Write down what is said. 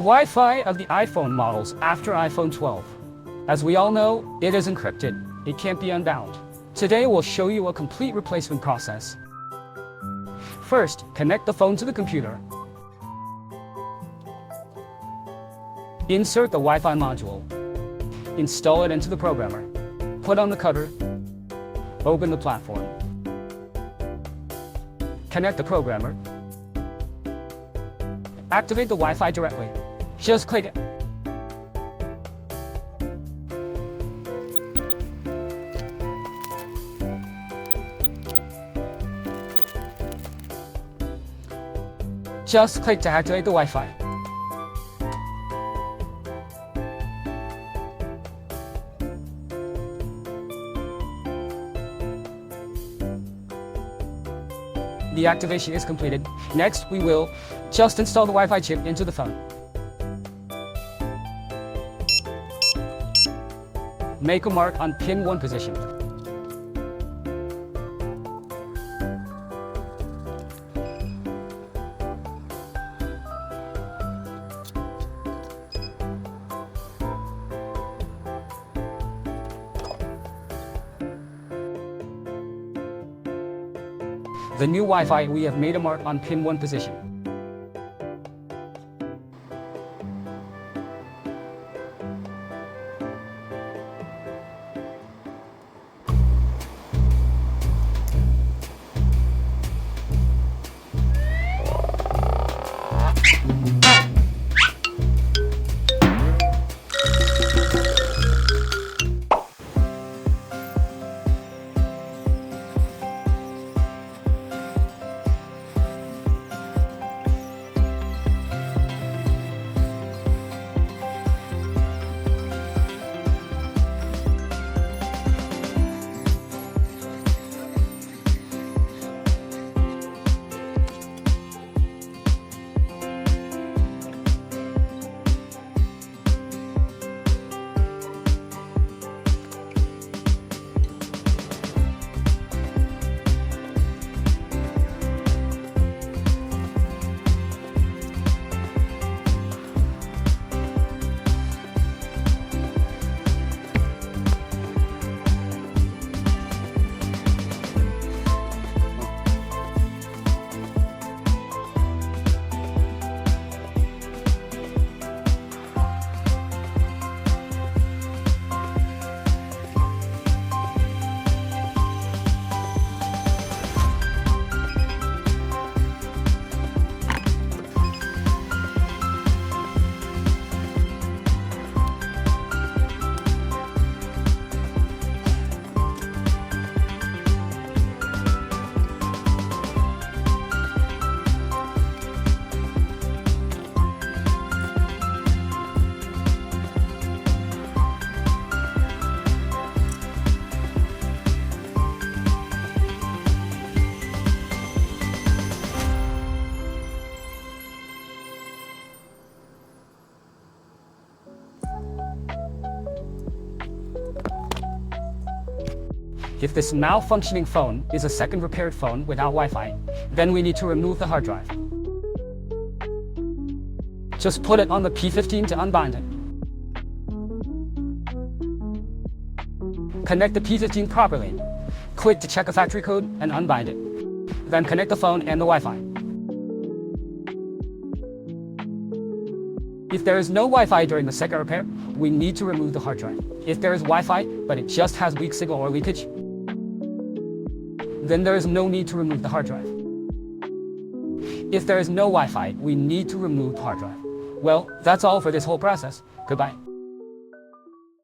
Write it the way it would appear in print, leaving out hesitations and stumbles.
Wi-Fi of the iPhone models after iPhone 12. As we all know, it is encrypted. It can't be unbound. Today we'll show you a complete replacement process. First, connect the phone to the computer. Insert the Wi-Fi module. Install it into the programmer. Put on the cover. Open the platform. Connect the programmer. Activate the Wi-Fi directly. Just click it. Just click to activate the Wi-Fi. The activation is completed. Next, we will just install the Wi-Fi chip into the phone. Make a mark on pin 1 position. The new Wi-Fi, we have made a mark on pin 1 position. If this malfunctioning phone is a second repaired phone without Wi-Fi, then we need to remove the hard drive. Just put it on the P15 to unbind it. Connect the P15 properly. Click to check a factory code and unbind it. Then connect the phone and the Wi-Fi. If there is no Wi-Fi during the second repair, we need to remove the hard drive. If there is Wi-Fi, but it just has weak signal or leakage, then there is no need to remove the hard drive. If there is no Wi-Fi, we need to remove the hard drive. Well, that's all for this whole process. Goodbye.